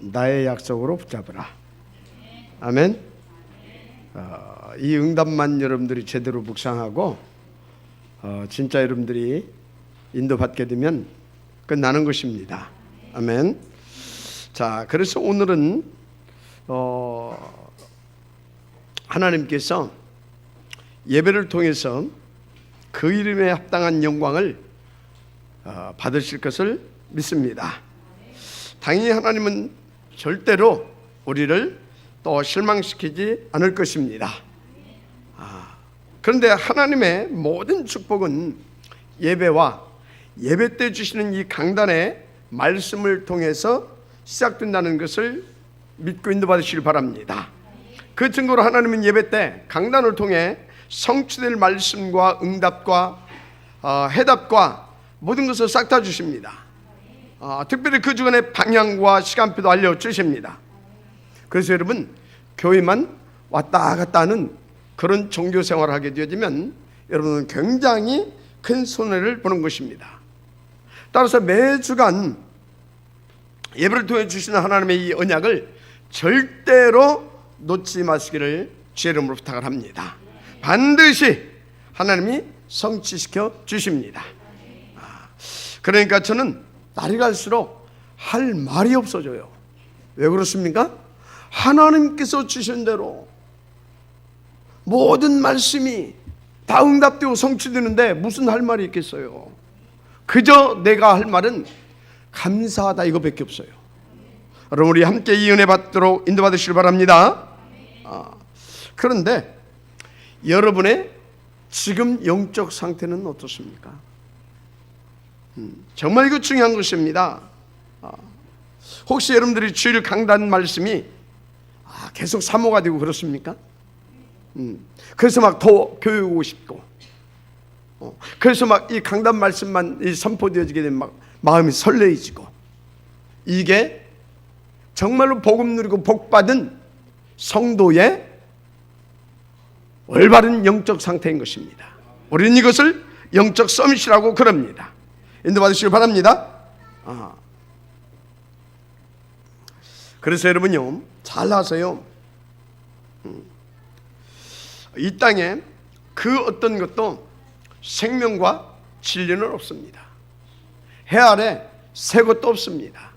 나의 약속으로 붙잡으라. 아멘. 이 응답만 여러분들이 제대로 묵상하고 진짜 여러분들이 인도받게 되면 끝나는 것입니다. 아멘. 자, 그래서 오늘은 하나님께서 예배를 통해서 그 이름에 합당한 영광을 받으실 것을 믿습니다. 당연히 하나님은 절대로 우리를 또 실망시키지 않을 것입니다. 그런데 하나님의 모든 축복은 예배와 예배 때 주시는 이 강단의 말씀을 통해서 시작된다는 것을 믿고 인도받으시길 바랍니다. 그 증거로 하나님은 예배 때 강단을 통해 성취될 말씀과 응답과 해답과 모든 것을 싹 다 주십니다. 특별히 그 주간의 방향과 시간표도 알려주십니다. 그래서 여러분, 교회만 왔다 갔다 하는 그런 종교 생활을 하게 되어지면 여러분은 굉장히 큰 손해를 보는 것입니다. 따라서 매주간 예배를 통해 주시는 하나님의 이 언약을 절대로 놓지 마시기를 주의 이름으로 부탁을 합니다. 반드시 하나님이 성취시켜 주십니다. 그러니까 저는 날이 갈수록 할 말이 없어져요. 왜 그렇습니까? 하나님께서 주신 대로 모든 말씀이 다 응답되고 성취되는데 무슨 할 말이 있겠어요? 그저 내가 할 말은 감사하다 이거밖에 없어요. 여러분, 우리 함께 이 은혜 받도록 인도받으시길 바랍니다. 그런데 여러분의 지금 영적 상태는 어떻습니까? 정말 이거 중요한 것입니다. 혹시 여러분들이 주일 강단 말씀이 계속 사모가 되고 그렇습니까? 그래서 막 더 교회 오고 싶고, 그래서 막 이 강단 말씀만 선포되어지게 되면 막 마음이 설레이지고, 이게 정말로 복음 누리고 복받은 성도의 올바른 영적 상태인 것입니다. 우리는 이것을 영적 서밋이라고 그럽니다. 인도받으시길 바랍니다. 그래서 여러분요, 잘 아세요. 이 땅에 그 어떤 것도 생명과 진리는 없습니다. 해 아래 새 것도 없습니다.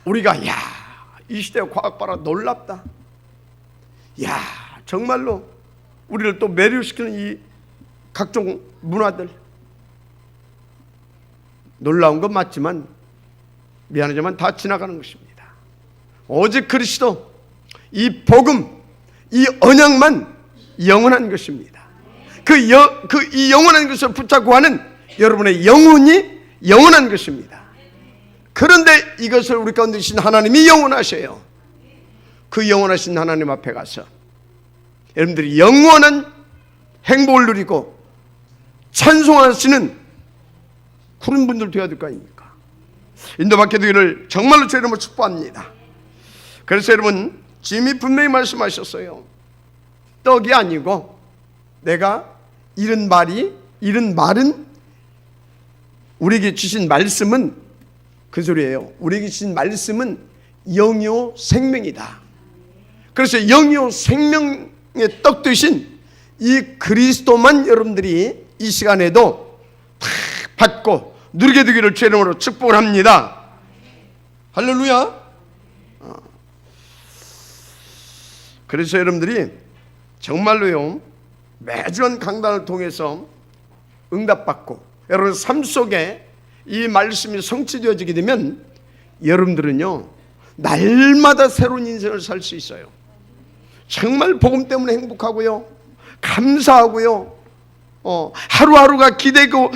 우리가 이 시대의 과학 봐라, 놀랍다. 정말로 우리를 또 매료시키는 이 각종 문화들, 놀라운 건 맞지만 미안하지만 다 지나가는 것입니다. 오직 그리스도, 이 복음, 이 언약만 영원한 것입니다. 이 영원한 것을 붙잡고 하는 여러분의 영혼이 영원한 것입니다. 그런데 이것을 우리 가운데 계신 하나님이 영원하셔요. 그 영원하신 하나님 앞에 가서 여러분들이 영원한 행복을 누리고 찬송하시는 그런 분들 되어야 될 거 아닙니까? 인도받게 되기를 정말로 제 이름으로 축복합니다. 그래서 여러분, 주님이 분명히 말씀하셨어요. 떡이 아니고 내가 이런 말은 우리에게 주신 말씀은 그 소리예요. 우리에게 주신 말씀은 영이요 생명이다. 그래서 영이요 생명의 떡 되신 이 그리스도만 여러분들이 이 시간에도 다 받고 누리게 되기를 주의 이름으로 축복을 합니다. 할렐루야. 그래서 여러분들이 정말로요, 매주한 강단을 통해서 응답받고 여러분 삶 속에 이 말씀이 성취되어지게 되면 여러분들은요, 날마다 새로운 인생을 살 수 있어요. 정말 복음 때문에 행복하고요, 감사하고요, 하루하루가 기대고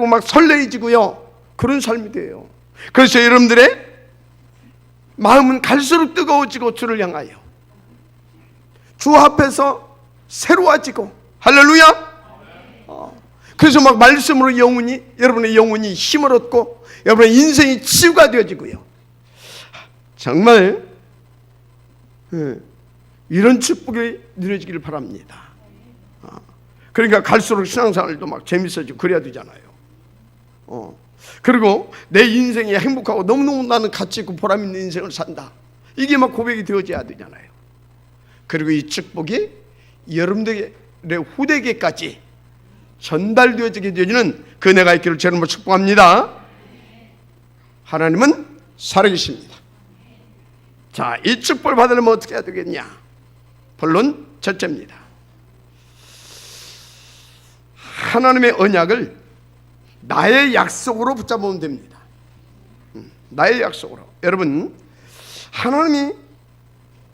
막 설레이지고요, 그런 삶이 돼요. 그래서 여러분들의 마음은 갈수록 뜨거워지고 주를 향하여 주 앞에서 새로워지고, 할렐루야. 그래서 막 말씀으로 여러분의 영혼이 힘을 얻고 여러분의 인생이 치유가 되어지고요. 정말 이런 축복이 누려지기를 바랍니다. 그러니까 갈수록 신앙생활도 막 재밌어지고 그래야 되잖아요. 그리고 내 인생이 행복하고 너무너무 나는 가치 있고 보람 있는 인생을 산다. 이게 막 고백이 되어져야 되잖아요. 그리고 이 축복이 여러분들의 후대에게까지 전달되어지게 되어지는 그 은혜가 있기를 주님으로 축복합니다. 하나님은 살아계십니다. 자, 이 축복을 받으려면 어떻게 해야 되겠냐? 본론 첫째입니다. 하나님의 언약을 나의 약속으로 붙잡으면 됩니다. 나의 약속으로. 여러분, 하나님이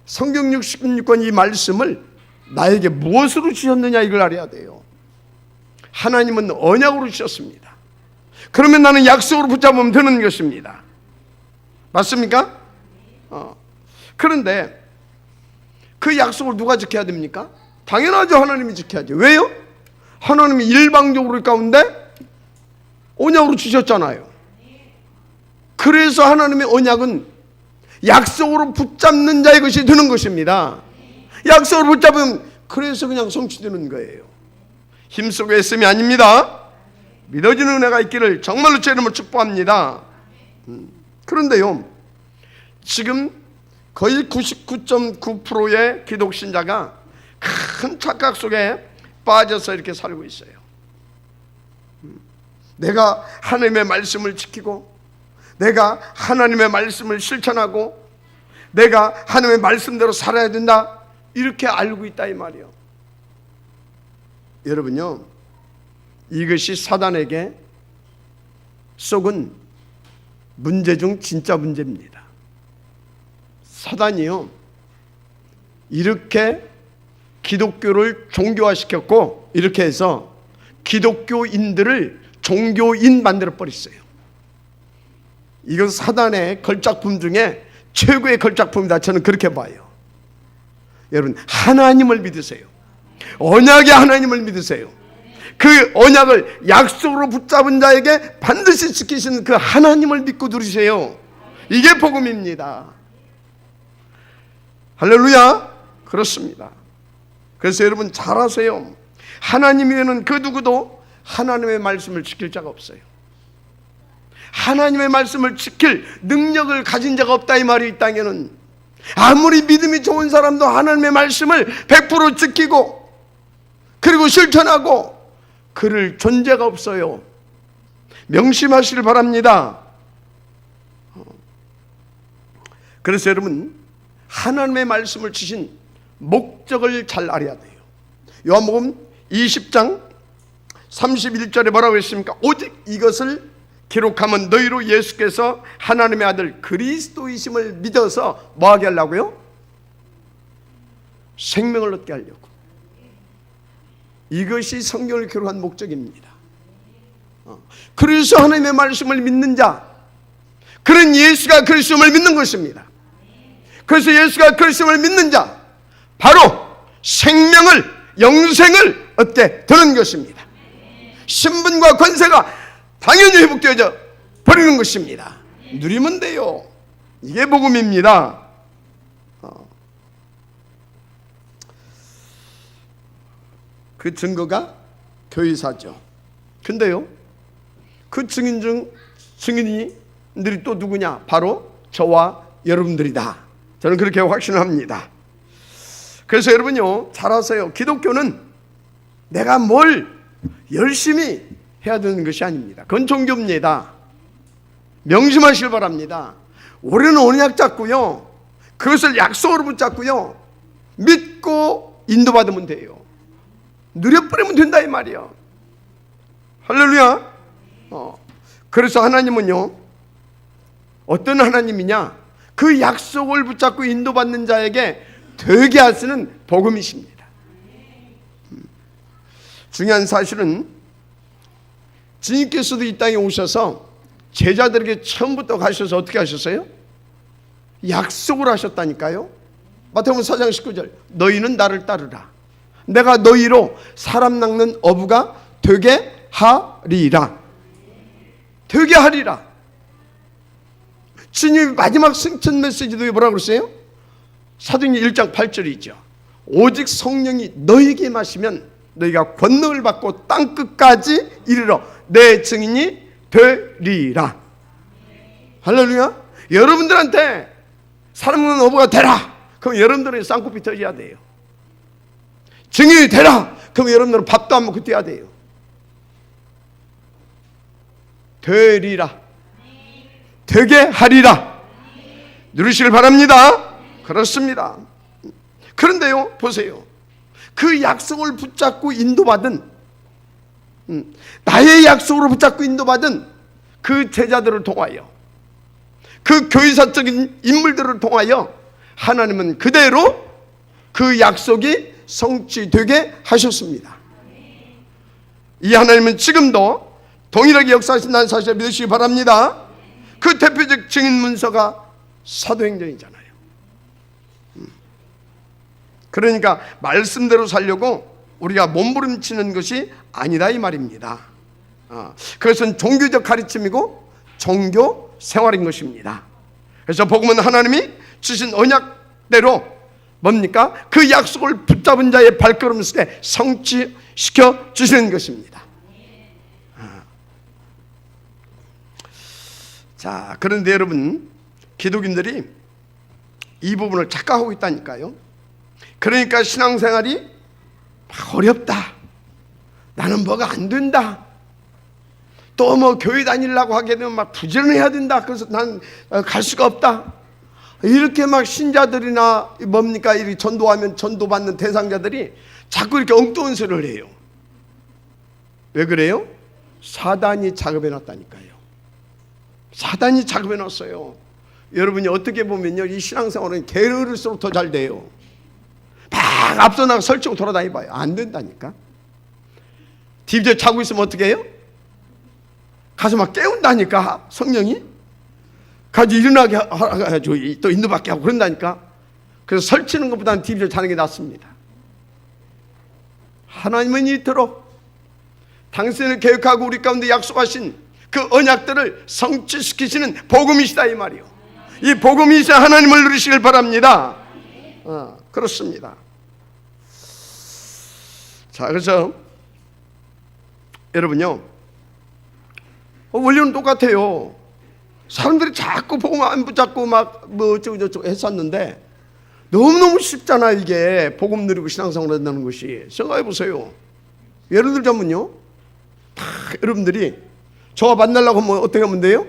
성경 66권 이 말씀을 나에게 무엇으로 주셨느냐 이걸 알아야 돼요. 하나님은 언약으로 주셨습니다. 그러면 나는 약속으로 붙잡으면 되는 것입니다. 맞습니까? 그런데 그 약속을 누가 지켜야 됩니까? 당연하죠. 하나님이 지켜야죠. 왜요? 하나님이 일방적으로 가운데 언약으로 주셨잖아요. 그래서 하나님의 언약은 약속으로 붙잡는 자의 것이 되는 것입니다. 약속으로 붙잡으면 그래서 그냥 성취되는 거예요. 힘쓰고 애씀이 아닙니다. 믿어지는 은혜가 있기를 정말로 제 이름으로 축복합니다. 그런데요, 지금 거의 99.9%의 기독신자가 큰 착각 속에 빠져서 이렇게 살고 있어요. 내가 하나님의 말씀을 지키고, 내가 하나님의 말씀을 실천하고, 내가 하나님의 말씀대로 살아야 된다, 이렇게 알고 있다 이 말이에요. 여러분요, 이것이 사단에게 속은 문제 중 진짜 문제입니다. 사단이요, 이렇게 기독교를 종교화시켰고, 이렇게 해서 기독교인들을 종교인 만들어 버렸어요. 이건 사단의 걸작품 중에 최고의 걸작품이다. 저는 그렇게 봐요. 여러분, 하나님을 믿으세요. 언약의 하나님을 믿으세요. 그 언약을 약속으로 붙잡은 자에게 반드시 지키시는 그 하나님을 믿고 누리세요. 이게 복음입니다. 할렐루야. 그렇습니다. 그래서 여러분 잘 아세요. 하나님 외에는 그 누구도 하나님의 말씀을 지킬 자가 없어요. 하나님의 말씀을 지킬 능력을 가진 자가 없다 이 말이 이 땅에는. 아무리 믿음이 좋은 사람도 하나님의 말씀을 100% 지키고 그리고 실천하고 그럴 존재가 없어요. 명심하시길 바랍니다. 그래서 여러분, 하나님의 말씀을 주신 목적을 잘 알아야 돼요. 요한복음 20장 31절에 뭐라고 했습니까? 오직 이것을 기록하면 너희로 예수께서 하나님의 아들 그리스도이심을 믿어서 뭐하게 하려고요? 생명을 얻게 하려고. 이것이 성경을 기록한 목적입니다. 그래서 하나님의 말씀을 믿는 자, 그런 예수가 그리스도를 믿는 것입니다. 그래서 예수가 그리스도를 믿는 자, 바로 생명을, 영생을 얻게 되는 것입니다. 신분과 권세가 당연히 회복되어져 버리는 것입니다. 누리면 돼요. 이게 복음입니다. 그 증거가 교회사죠. 근데요, 그 증인들이 또 누구냐? 바로 저와 여러분들이다. 저는 그렇게 확신합니다. 그래서 여러분요, 잘 아세요. 기독교는 내가 뭘 열심히 해야 되는 것이 아닙니다. 그건 종교입니다. 명심하시길 바랍니다. 우리는 언약 잡고요, 그것을 약속으로 붙잡고요, 믿고 인도받으면 돼요. 누려버리면 된다 이 말이야. 할렐루야. 그래서 하나님은요, 어떤 하나님이냐? 그 약속을 붙잡고 인도받는 자에게 되게 하시는 복음이십니다. 중요한 사실은 주님께서도 이 땅에 오셔서 제자들에게 처음부터 가셔서 어떻게 하셨어요? 약속을 하셨다니까요. 마태복음 4장 19절, 너희는 나를 따르라. 내가 너희로 사람 낚는 어부가 되게 하리라. 되게 하리라. 주님이 마지막 승천 메시지도 뭐라고 그랬어요? 사도행전 1장 8절이죠. 오직 성령이 너희에게 마시면 너희가 권능을 받고 땅끝까지 이르러 내 증인이 되리라. 할렐루야. 여러분들한테 사람 없는 어부가 되라. 그럼 여러분들은 쌍코피 터져야 돼요. 증인이 되라. 그럼 여러분들은 밥도 안 먹고 뛰어야 돼요. 되리라. 되게 하리라. 누리시길 바랍니다. 그렇습니다. 그런데요, 보세요. 그 약속을 붙잡고 인도받은, 나의 약속으로 붙잡고 인도받은 그 제자들을 통하여, 그 교회사적인 인물들을 통하여 하나님은 그대로 그 약속이 성취되게 하셨습니다. 이 하나님은 지금도 동일하게 역사하신다는 사실을 믿으시기 바랍니다. 그 대표적 증인 문서가 사도행전이잖아요. 그러니까 말씀대로 살려고 우리가 몸부림치는 것이 아니다 이 말입니다. 그것은 종교적 가르침이고 종교 생활인 것입니다. 그래서 복음은 하나님이 주신 언약대로 뭡니까? 그 약속을 붙잡은 자의 발걸음 속에 성취시켜 주시는 것입니다. 자, 그런데 여러분, 기독인들이 이 부분을 착각하고 있다니까요. 그러니까 신앙생활이 어렵다, 나는 뭐가 안 된다, 또 뭐 교회 다니려고 하게 되면 막 부지런해야 된다, 그래서 난 갈 수가 없다, 이렇게 막 신자들이나 뭡니까 이렇게 전도하면 전도받는 대상자들이 자꾸 이렇게 엉뚱한 소리를 해요. 왜 그래요? 사단이 작업해 놨다니까요. 사단이 작업해 놨어요. 여러분이 어떻게 보면요, 이 신앙생활은 게으를수록 더 잘 돼요. 막 앞서 나가 설치고 돌아다니봐요. 안 된다니까. TV에 자고 있으면 어떻게 해요? 가서 막 깨운다니까. 성령이 가서 일어나게 해가지고 또 인도받게 하고 그런다니까. 그래서 설치는 것보다는 TV에 자는 게 낫습니다. 하나님은 이토록 당신을 계획하고 우리 가운데 약속하신 그 언약들을 성취시키시는 복음이시다 이 말이요. 이 복음이신 하나님을 누리시길 바랍니다. 그렇습니다. 자, 그래서 여러분요, 원리는 똑같아요. 사람들이 자꾸 복음 안 붙잡고 막 뭐 어쩌고 저쩌고 했었는데 너무너무 쉽잖아. 이게 복음 누리고 신앙생활 한다는 것이. 생각해 보세요. 예를 들자면요, 여러분들이 저와 만나려고 하면 어떻게 하면 돼요?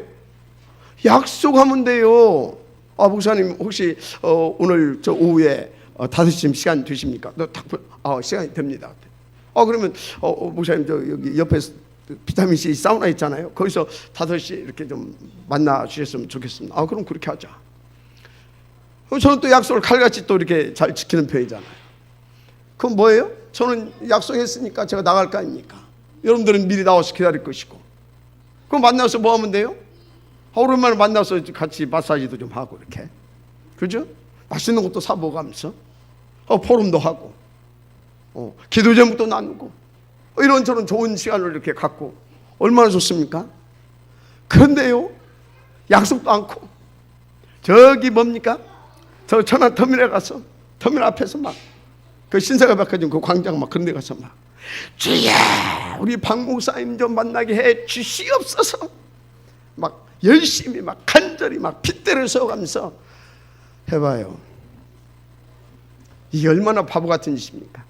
약속하면 돼요. 목사님 혹시 오늘 저 오후에 5시쯤 시간 되십니까? 시간이 됩니다. 그러면 목사님 저 여기 옆에 비타민 C 사우나 있잖아요. 거기서 5시 이렇게 좀 만나 주셨으면 좋겠습니다. 그럼 그렇게 하자. 저는 또 약속을 칼같이 또 이렇게 잘 지키는 편이잖아요. 그럼 뭐예요? 저는 약속했으니까 제가 나갈 거 아닙니까? 여러분들은 미리 나와서 기다릴 것이고. 그럼 만나서 뭐 하면 돼요? 오랜만에 만나서 같이 마사지도 좀 하고 이렇게, 그죠? 맛있는 것도 사 먹으면서 포럼도 하고, 기도 제목도 나누고, 이런저런 좋은 시간을 이렇게 갖고 얼마나 좋습니까? 그런데요, 약속도 않고 저기 뭡니까? 저 천안 터미널 가서 터미널 앞에서 막 그 신사가 백화점 그 광장 막 그런 데 가서 막 주여 우리 박 목사님 좀 만나게 해 주시옵소서, 막 열심히 막 간절히 막 핏대를 세워가면서 해봐요. 이게 얼마나 바보 같은 짓입니까?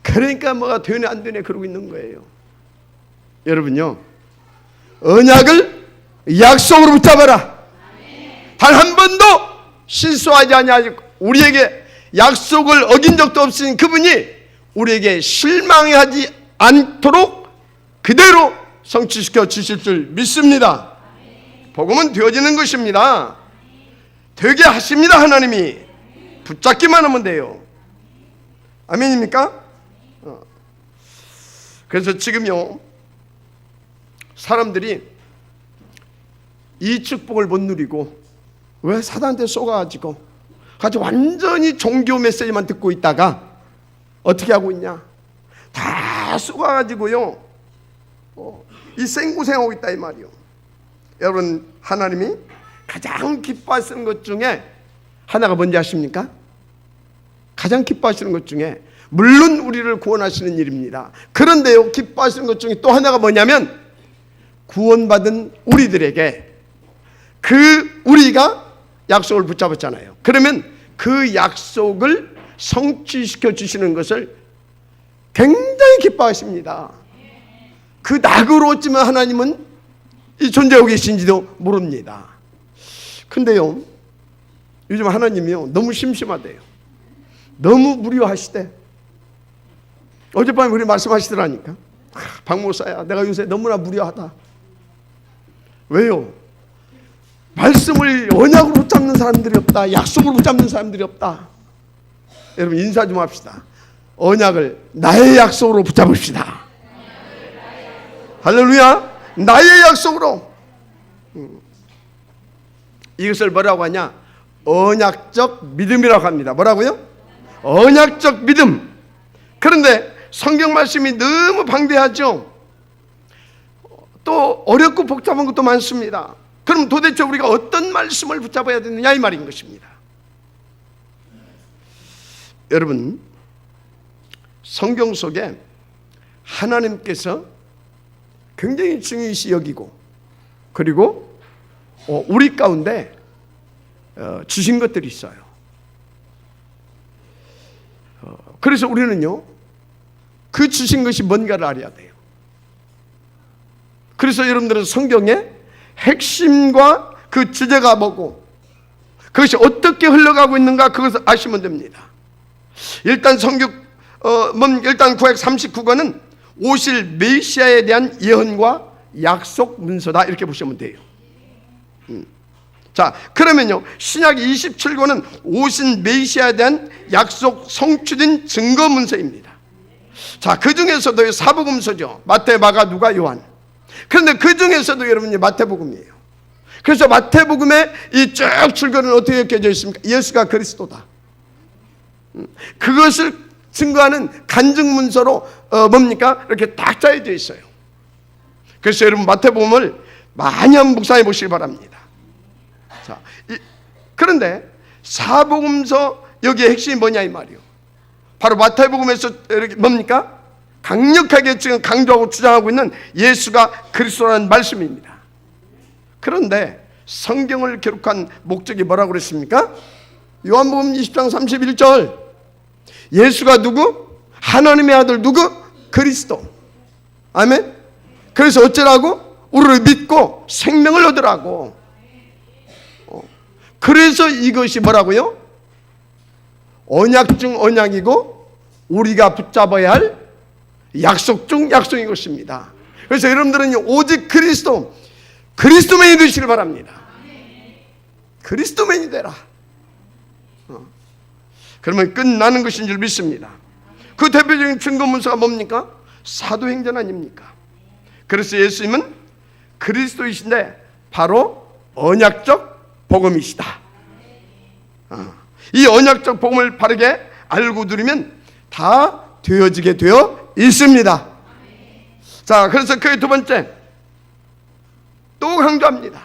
그러니까 뭐가 되네 안 되네 그러고 있는 거예요. 여러분요, 언약을 약속으로 붙잡아라. 단 한 번도 실수하지 아니하고 우리에게 약속을 어긴 적도 없으신 그분이 우리에게 실망하지 않도록 그대로 성취시켜 주실 줄 믿습니다. 복음은 되어지는 것입니다. 되게 하십니다. 하나님이 붙잡기만 하면 돼요. 아멘입니까? 그래서 지금요, 사람들이 이 축복을 못 누리고 왜 사단한테 쏘가지고 가지고 완전히 종교 메시지만 듣고 있다가 어떻게 하고 있냐? 다 쏘가지고요, 이 생고생하고 있다 이 말이요. 여러분, 하나님이 가장 기뻐하시는 것 중에 하나가 뭔지 아십니까? 가장 기뻐하시는 것 중에, 물론 우리를 구원하시는 일입니다. 그런데요, 기뻐하시는 것 중에 또 하나가 뭐냐면 구원받은 우리들에게 우리가 약속을 붙잡았잖아요. 그러면 그 약속을 성취시켜 주시는 것을 굉장히 기뻐하십니다. 그 낙으로 어찌면 하나님은 존재하고 계신지도 모릅니다. 근데요, 요즘 하나님이요 너무 심심하대요. 너무 무료하시대. 어젯밤에 우리 말씀하시더라니까. 박 목사야, 내가 요새 너무나 무료하다. 왜요? 말씀을 언약으로 붙잡는 사람들이 없다. 약속으로 붙잡는 사람들이 없다. 여러분 인사 좀 합시다. 언약을 나의 약속으로 붙잡읍시다. 할렐루야. 나의 약속으로. 이것을 뭐라고 하냐? 언약적 믿음이라고 합니다. 뭐라고요? 언약적 믿음. 그런데 성경 말씀이 너무 방대하죠. 또 어렵고 복잡한 것도 많습니다. 그럼 도대체 우리가 어떤 말씀을 붙잡아야 되느냐 이 말인 것입니다. 여러분, 성경 속에 하나님께서 굉장히 중요시 여기고 그리고 우리 가운데 주신 것들이 있어요. 그래서 우리는요 그 주신 것이 뭔가를 알아야 돼요. 그래서 여러분들은 성경의 핵심과 그 주제가 뭐고 그것이 어떻게 흘러가고 있는가 그것을 아시면 됩니다. 일단 일단 구약 39권은 오실 메시아에 대한 예언과 약속 문서다 이렇게 보시면 돼요. 자, 그러면요 신약 27권은 오신 메시아에 대한 약속 성취된 증거 문서입니다. 자, 그 중에서도 사복음서죠. 마태, 마가, 누가, 요한. 그런데 그 중에서도 여러분이 마태복음이에요. 그래서 마태복음의 이 쭉 출근은 어떻게 껴져 있습니까? 예수가 그리스도다. 그것을 증거하는 간증문서로 뭡니까? 이렇게 딱 짜여져 있어요. 그래서 여러분 마태복음을 많이 한번 묵상해 보시기 바랍니다. 자, 그런데 사복음서 여기에 핵심이 뭐냐 이 말이요. 바로 마태복음에서 이렇게 뭡니까? 강력하게 지금 강조하고 주장하고 있는 예수가 그리스도라는 말씀입니다. 그런데 성경을 기록한 목적이 뭐라고 그랬습니까? 요한복음 20장 31절 예수가 누구? 하나님의 아들 누구? 그리스도. 아멘. 그래서 어쩌라고? 우리를 믿고 생명을 얻으라고. 그래서 이것이 뭐라고요? 언약 중 언약이고 우리가 붙잡아야 할 약속 중 약속인 것입니다. 그래서 여러분들은 오직 그리스도맨이 되시길 바랍니다. 그리스도맨이 되라. 그러면 끝나는 것인 줄 믿습니다. 그 대표적인 증거문서가 뭡니까? 사도행전 아닙니까? 그래서 예수님은 그리스도이신데 바로 언약적 복음이시다. 이 언약적 복음을 바르게 알고 들으면 다 되어지게 되어 있습니다. 자, 그래서 그의 두 번째 또 강조합니다.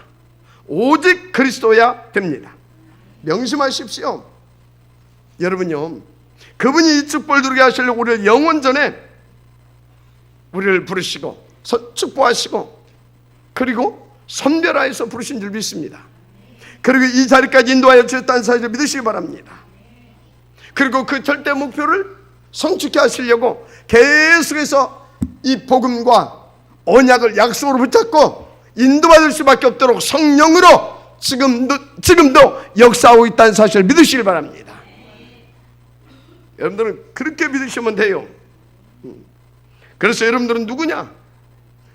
오직 그리스도야 됩니다. 명심하십시오. 여러분요, 그분이 이 축복을 누리게 하시려고 우리를 영원전에 우리를 부르시고 축복하시고 그리고 선별하여서 부르신 줄 믿습니다. 그리고 이 자리까지 인도하여 주셨다는 사실을 믿으시기 바랍니다. 그리고 그 절대 목표를 성취케 하시려고 계속해서 이 복음과 언약을 약속으로 붙잡고 인도받을 수밖에 없도록 성령으로 지금도 역사하고 있다는 사실을 믿으시기 바랍니다. 여러분들은 그렇게 믿으시면 돼요. 그래서 여러분들은 누구냐?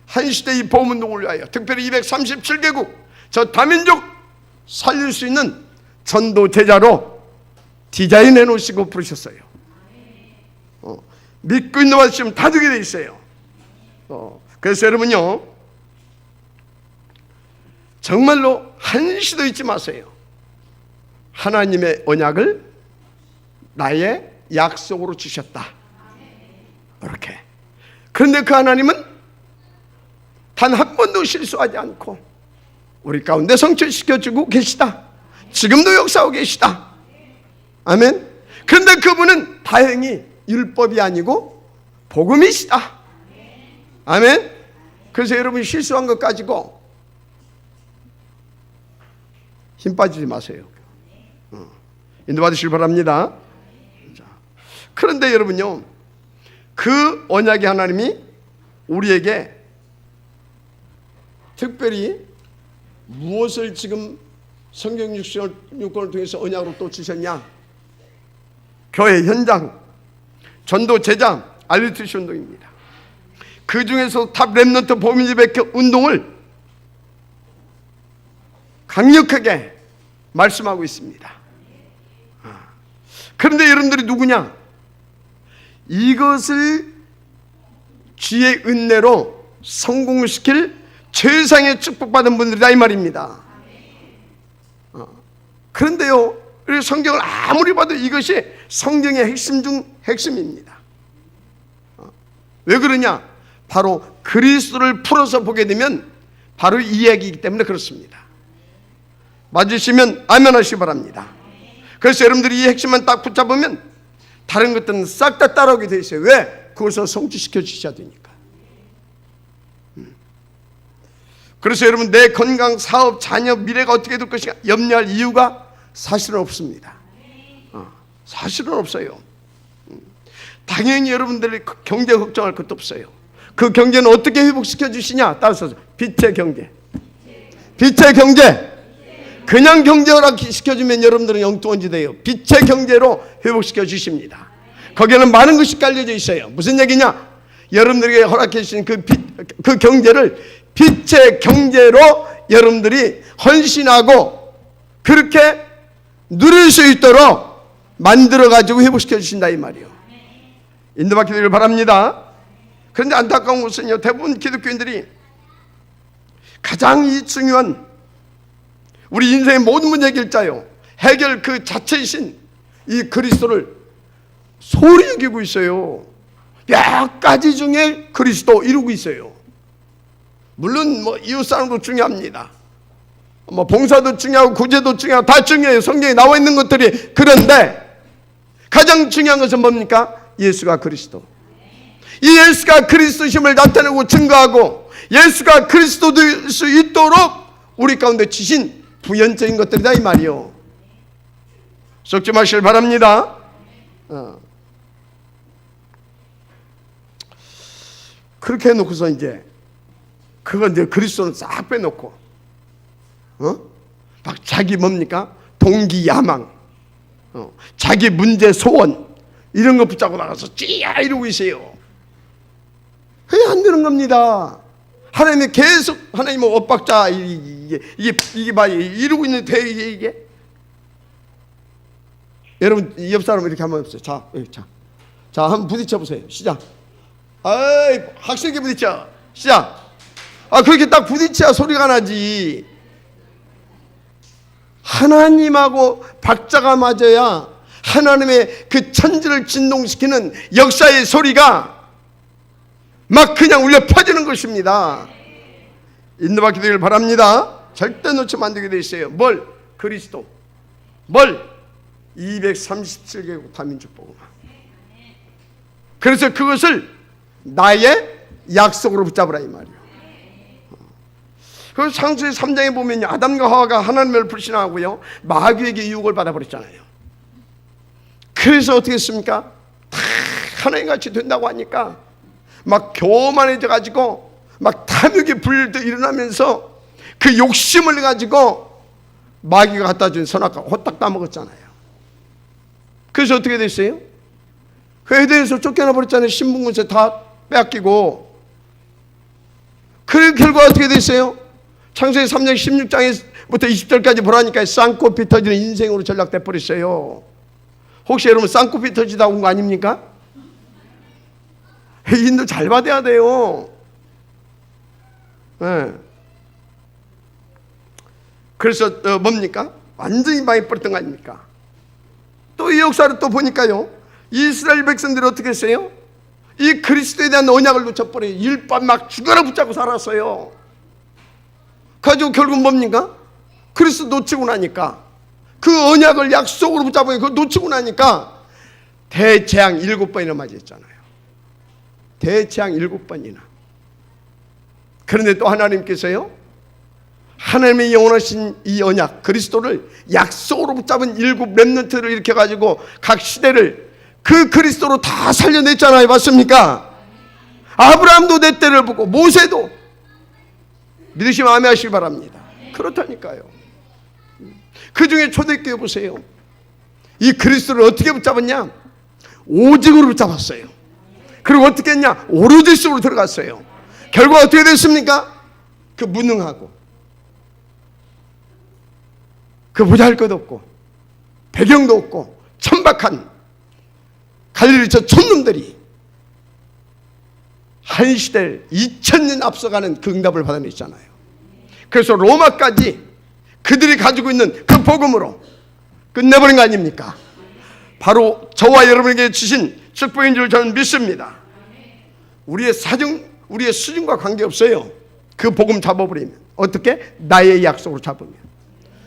한 시대 이 복음운동을 위하여 특별히 237개국 저 다민족 살릴 수 있는 전도 제자로 디자인해 놓으시고 부르셨어요. 믿고 인도받으시면 다 되게 돼 있어요. 그래서 여러분요 정말로 한시도 잊지 마세요. 하나님의 언약을 나의 약속으로 주셨다. 이렇게. 그런데 그 하나님은 단 한 번도 실수하지 않고 우리 가운데 성취시켜주고 계시다. 지금도 역사하고 계시다. 아멘. 그런데 그분은 다행히 율법이 아니고 복음이시다. 아멘. 그래서 여러분이 실수한 것 가지고 힘 빠지지 마세요. 인도받으시길 바랍니다. 자, 그런데 여러분요, 그 언약의 하나님이 우리에게 특별히 무엇을 지금 성경 6권을 통해서 언약으로 또 주셨냐? 교회 현장, 전도 제자, 알리트시 운동입니다. 그 중에서 탑 렘넌트 보민지백 운동을 강력하게 말씀하고 있습니다. 그런데 여러분들이 누구냐? 이것을 주의 은혜로 성공시킬 최상의 축복받은 분들이다 이 말입니다. 그런데요, 성경을 아무리 봐도 이것이 성경의 핵심 중 핵심입니다. 왜 그러냐? 바로 그리스도를 풀어서 보게 되면 바로 이 이야기이기 때문에 그렇습니다. 맞으시면 아멘 하시기 바랍니다. 그래서 여러분들이 이 핵심만 딱 붙잡으면 다른 것들은 싹 다 따라오게 돼 있어요. 왜? 그것을 성취시켜 주셔야 되니까. 그래서 여러분, 내 건강, 사업, 자녀, 미래가 어떻게 될 것인가 염려할 이유가 사실은 없습니다. 사실은 없어요. 당연히 여러분들이 경제 걱정할 것도 없어요. 그 경제는 어떻게 회복시켜 주시냐? 따라서 빛의 경제. 빛의 경제. 그냥 경제를 시켜주면 여러분들은 영통원지 돼요. 빛의 경제로 회복시켜 주십니다. 거기에는 많은 것이 깔려져 있어요. 무슨 얘기냐? 여러분들에게 허락해 주신 그 경제를 빛의 경제로 여러분들이 헌신하고 그렇게 누릴 수 있도록 만들어가지고 회복시켜 주신다 이 말이에요. 인도받게 되기를 바랍니다. 그런데 안타까운 것은요, 대부분 기독교인들이 가장 이 중요한 우리 인생의 모든 문제 해결자요, 해결 그 자체이신 이 그리스도를 소홀히 여기고 있어요. 몇 가지 중에 그리스도 이루고 있어요. 물론 뭐 이웃사랑도 중요합니다. 뭐 봉사도 중요하고 구제도 중요하고 다 중요해요. 성경에 나와 있는 것들이. 그런데 가장 중요한 것은 뭡니까? 예수가 그리스도. 이 예수가 그리스도심을 나타내고 증거하고 예수가 그리스도 될 수 있도록 우리 가운데 주신 부연적인 것들이다 이 말이요. 썩지 마시길 바랍니다. 그렇게 해놓고서 이제 그건 이제 그리스도는 싹 빼놓고 막 자기 뭡니까? 동기 야망, 자기 문제 소원 이런 거 붙잡고 나가서 찌야 이러고 있어요. 왜 안 되는 겁니다. 하나님이 계속 하나님은 엇박자 이게 봐 이러고 있는데 이게 여러분 옆 사람 이렇게 한번 해보세요. 자 한번 부딪혀 보세요. 시작. 아이 확실하게 부딪혀. 시작. 그렇게 딱 부딪혀야 소리가 나지. 하나님하고 박자가 맞아야 하나님의 그 천지를 진동시키는 역사의 소리가 막 그냥 울려 퍼지는 것입니다. 인도받게 되길 바랍니다. 절대 놓치면 안 되게 돼 있어요. 뭘? 그리스도. 뭘? 237개국 다민족복음. 그래서 그것을 나의 약속으로 붙잡으라 이 말이에요. 그래서 창세기 3장에 보면요, 아담과 하와가 하나님을 불신하고요 마귀에게 유혹을 받아버렸잖아요. 그래서 어떻게 했습니까? 다 하나님같이 된다고 하니까 막 교만해져 가지고 막 탐욕의 불도 일어나면서 그 욕심을 가지고 마귀가 갖다 준 선악과 호딱 따먹었잖아요. 그래서 어떻게 됐어요? 그 에덴에서 쫓겨나 버렸잖아요. 신분권세 다 빼앗기고. 그 결과 어떻게 됐어요? 창세기 3장 16장부터 20절까지 보라니까 쌍코피 터지는 인생으로 전락돼 버렸어요. 혹시 여러분 쌍코피 터지다 온 거 아닙니까? 인도 잘 받아야 돼요. 네. 그래서 뭡니까? 완전히 망해버렸던 거 아닙니까? 또 이 역사를 또 보니까요, 이스라엘 백성들이 어떻게 했어요? 이 그리스도에 대한 언약을 놓쳐버려요. 일반 막 죽어라 붙잡고 살았어요. 가지고 결국 뭡니까? 그리스도 놓치고 나니까, 그 언약을 약속으로 붙잡고 그거 놓치고 나니까 대재앙 7번이나 맞이했잖아요. 대재앙 7번이나. 그런데 또 하나님께서요, 하나님의 영원하신 이 언약 그리스도를 약속으로 붙잡은 일곱 렘넌트를 일으켜가지고 각 시대를 그 그리스도로 다 살려냈잖아요. 맞습니까? 아브라함도 내 때를 보고 모세도. 믿으시면 아멘 하시기 바랍니다. 그렇다니까요. 그 중에 초대교회 보세요. 이 그리스도를 어떻게 붙잡았냐? 오직으로 붙잡았어요. 그리고 어떻게 했냐? 오로지 속으로 들어갔어요. 결과 어떻게 됐습니까? 그 무능하고 그 보잘것 없고 배경도 없고 천박한 갈릴리 저 촌놈들이 한 시대를 2000년 앞서가는 그 응답을 받아냈잖아요. 그래서 로마까지 그들이 가지고 있는 그 복음으로 끝내버린 거 아닙니까? 바로 저와 여러분에게 주신 축복인 줄 저는 믿습니다. 우리의 사정, 우리의 수준과 관계없어요. 그 복음 잡아버리면. 어떻게? 나의 약속으로 잡으면.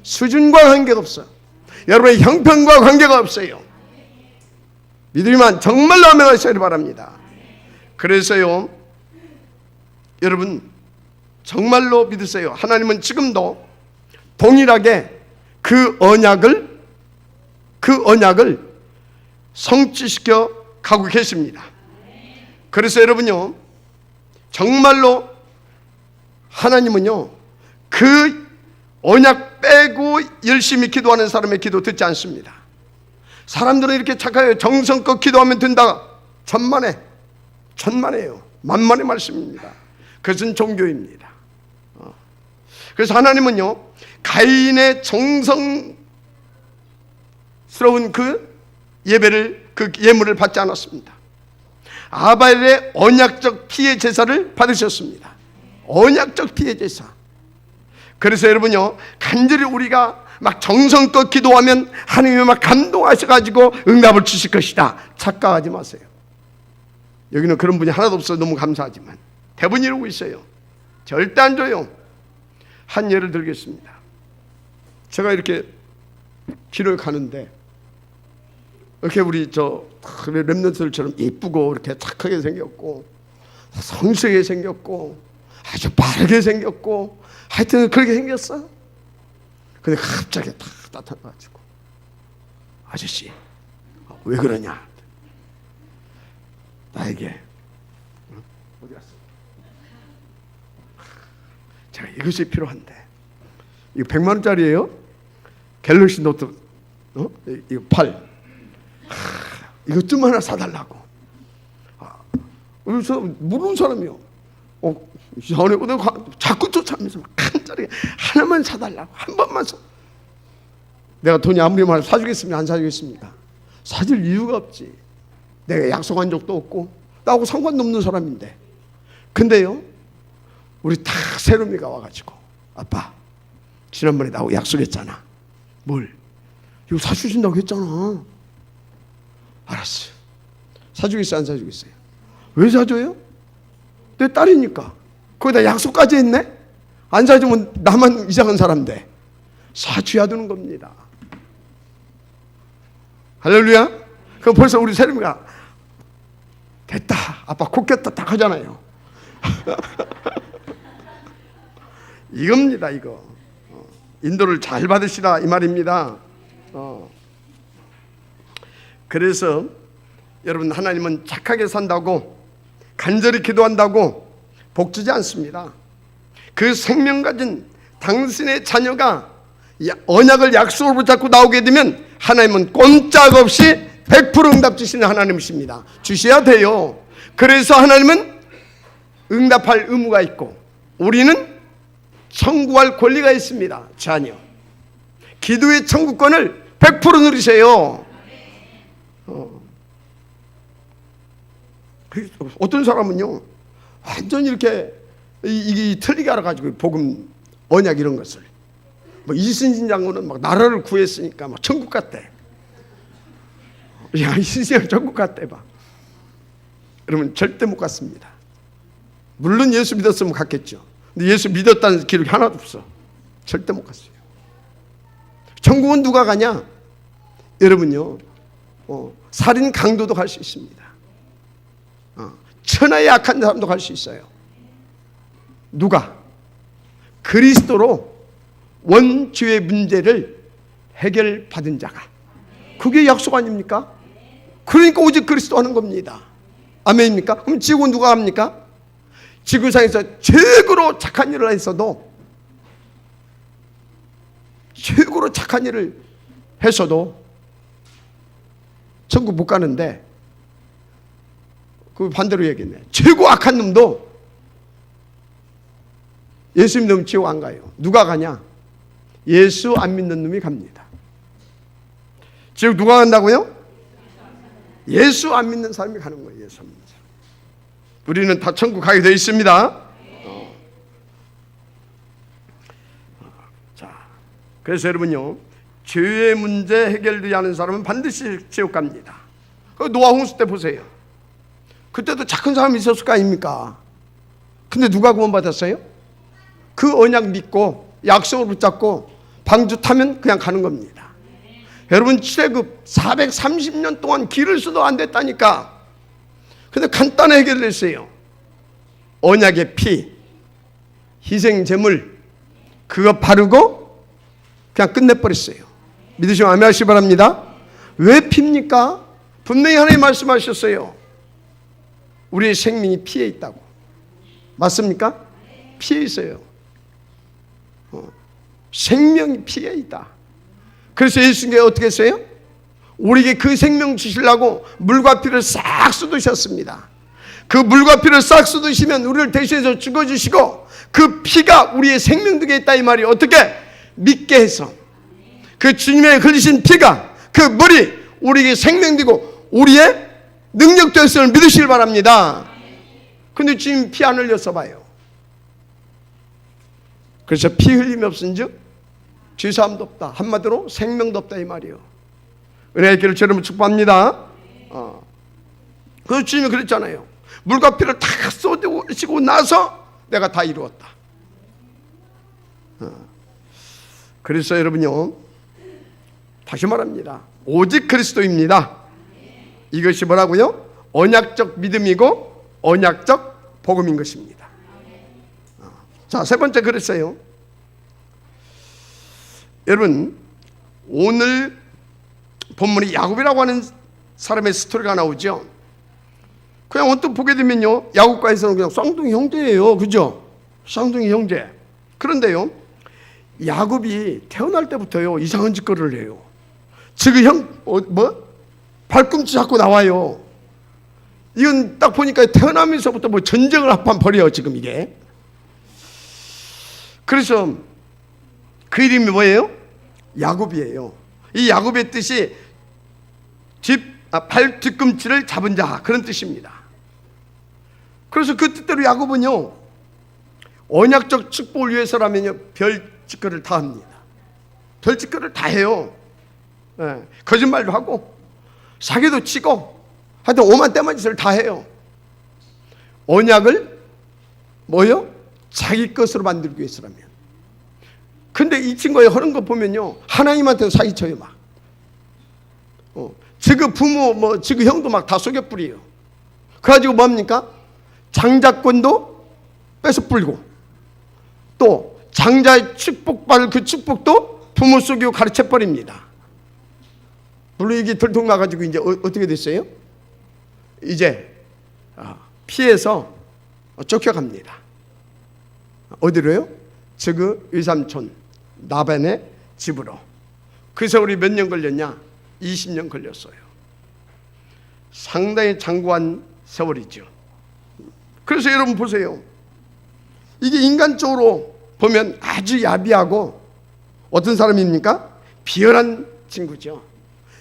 수준과 관계가 없어. 여러분의 형편과 관계가 없어요. 믿으면 정말로 아멘하시기 바랍니다. 그래서요, 여러분 정말로 믿으세요. 하나님은 지금도 동일하게 그 언약을 성취시켜 가고 계십니다. 그래서 여러분요, 정말로 하나님은요, 그 언약 빼고 열심히 기도하는 사람의 기도 듣지 않습니다. 사람들은 이렇게 착각해요. 정성껏 기도하면 된다. 천만에요. 만만의 말씀입니다. 그것은 종교입니다. 그래서 하나님은요, 가인의 정성스러운 그 예배를, 그 예물을 받지 않았습니다. 아벨의 언약적 피의 제사를 받으셨습니다. 언약적 피의 제사. 그래서 여러분요, 간절히 우리가 막 정성껏 기도하면 하나님이 막 감동하셔가지고 응답을 주실 것이다. 착각하지 마세요. 여기는 그런 분이 하나도 없어서 너무 감사하지만 대부분 이러고 있어요. 절대 안 줘요. 한 예를 들겠습니다. 제가 이렇게 길을 가는데 이렇게 우리 저 렘넌트들처럼 예쁘고 이렇게 착하게 생겼고 성실하게 생겼고 아주 빠르게 생겼고 하여튼 그렇게 생겼어. 근데 갑자기 딱 나타나가지고 아저씨 왜 그러냐? 나에게 어디 갔어? 제가 이것이 필요한데 이거 100만 원짜리예요? 갤럭시 노트 이거 8 이것 좀 하나 사달라고. 그래서 모르는 사람이요. 전에 자꾸 쫓아가면서 간절히 하나만 사달라고, 한 번만 사. 내가 돈이 아무리 많아도 사주겠습니까? 안 사주겠습니까? 사줄 이유가 없지. 내가 약속한 적도 없고 나하고 상관도 없는 사람인데. 근데요, 우리 딱 새롬이가 와가지고 아빠 지난번에 나하고 약속했잖아. 뭘? 이거 사주신다고 했잖아. 알았어. 사주겠어요? 안 사주겠어요? 왜 사줘요? 내 딸이니까. 거기다 약속까지 했네? 안 사주면 나만 이상한 사람 돼. 사줘야 되는 겁니다. 할렐루야? 그럼 벌써 우리 세림이가 됐다. 아빠 코 꼈다 딱 하잖아요. 이겁니다, 이거. 인도를 잘 받으시라 이 말입니다. 그래서 여러분, 하나님은 착하게 산다고 간절히 기도한다고 복 주지 않습니다. 그 생명 가진 당신의 자녀가 언약을 약속을 붙잡고 나오게 되면 하나님은 꼼짝없이 100% 응답 주시는 하나님이십니다. 주셔야 돼요. 그래서 하나님은 응답할 의무가 있고 우리는 청구할 권리가 있습니다. 자녀 기도의 청구권을 100% 누리세요. 어떤 사람은요 완전 이렇게 이 틀리게 알아가지고 복음 언약 이런 것을 뭐 이순신 장군은 막 나라를 구했으니까 막 천국 갔대. 야, 이순신 천국 갔대 봐. 여러분 절대 못 갔습니다. 물론 예수 믿었으면 갔겠죠. 근데 예수 믿었다는 기록이 하나도 없어. 절대 못 갔어요. 천국은 누가 가냐? 여러분요, 살인 강도도 갈 수 있습니다. 천하에 약한 사람도 갈 수 있어요. 누가? 그리스도로 원죄의 문제를 해결받은 자가. 그게 약속 아닙니까? 그러니까 오직 그리스도 하는 겁니다. 아멘입니까? 그럼 지구 누가 합니까? 지구상에서 최고로 착한 일을 했어도, 최고로 착한 일을 했어도 천국 못 가는데, 그 반대로 얘기했네. 최고 악한 놈도 예수 믿는 놈 지옥 안 가요. 누가 가냐? 예수 안 믿는 놈이 갑니다. 지옥 누가 간다고요? 예수 안 믿는 사람이 가는 거예요. 예수 안 믿는 사람. 우리는 다 천국 가게 되어 있습니다. 자, 그래서 여러분요, 죄의 문제 해결되지 않은 사람은 반드시 지옥 갑니다. 그 노아 홍수 때 보세요. 그때도 착한 사람이 있었을 거 아닙니까? 근데 누가 구원받았어요? 그 언약 믿고 약속을 붙잡고 방주 타면 그냥 가는 겁니다. 여러분, 출애굽 430년 동안 길을 써도 안 됐다니까. 근데 간단히 해결됐어요. 언약의 피, 희생 제물, 그거 바르고 그냥 끝내버렸어요. 믿으시면 아멘 하시기 바랍니다. 왜 피입니까? 분명히 하나님 말씀하셨어요. 우리의 생명이 피에 있다고. 맞습니까? 피에 있어요. 생명이 피에 있다. 그래서 예수님께서 어떻게 했어요? 우리에게 그 생명 주시려고 물과 피를 싹 쏟으셨습니다. 그 물과 피를 싹 쏟으시면 우리를 대신해서 죽어주시고, 그 피가 우리의 생명 등에 있다 이 말이. 어떻게? 믿게 해서 그 주님의 흘리신 피가, 그 물이 우리에게 생명되고 우리의 능력 되었음을 믿으시길 바랍니다. 근데 주님 피 안 흘렸어 봐요. 그래서 피 흘림이 없은즉 죄사함도 없다. 한마디로 생명도 없다 이 말이에요. 은혜의 길을 여러분 축복합니다. 그 주님이 그랬잖아요. 물과 피를 다 쏟으시고 나서 내가 다 이루었다. 그래서 여러분요, 다시 말합니다. 오직 그리스도입니다. 이것이 뭐라고요? 언약적 믿음이고 언약적 복음인 것입니다. 자, 세 번째 그랬어요. 여러분, 오늘 본문에 야곱이라고 하는 사람의 스토리가 나오죠. 그냥 언뜻 보게 되면요, 야곱과에서는 그냥 쌍둥이 형제예요. 그죠? 쌍둥이 형제. 그런데요, 야곱이 태어날 때부터요 이상한 짓거리를 해요. 지금 발꿈치 잡고 나와요. 이건 딱 보니까 태어나면서부터 뭐 전쟁을 한판 벌여요 지금 이게. 그래서 그 이름이 뭐예요? 야곱이에요. 이 야곱의 뜻이 발 뒤꿈치를 잡은 자, 그런 뜻입니다. 그래서 그 뜻대로 야곱은요, 언약적 축복을 위해서라면요 별짓거리를 다 합니다. 별짓거리를 다 해요. 거짓말도 하고 사기도 치고 하여튼 오만 때만 짓을 다 해요. 언약을 뭐요? 자기 것으로 만들기 위해서라면. 근데 이 친구가 하는 거 보면요, 하나님한테도 사기쳐요 막. 지그 부모 지그 형도 막 다 속여 뿌려요. 그래가지고 뭡니까? 장자권도 뺏어 뿌리고, 또 장자의 축복받을 그 축복도 부모 속이고 가르쳐 버립니다. 물론 이게 들통나가지고 이제 어떻게 됐어요? 이제 피해서 쫓겨갑니다. 어디로요? 지그 외삼촌 나반의 집으로. 그 세월이 몇 년 걸렸냐? 20년 걸렸어요. 상당히 장구한 세월이죠. 그래서 여러분 보세요. 이게 인간적으로 보면 아주 야비하고 어떤 사람입니까? 비열한 친구죠.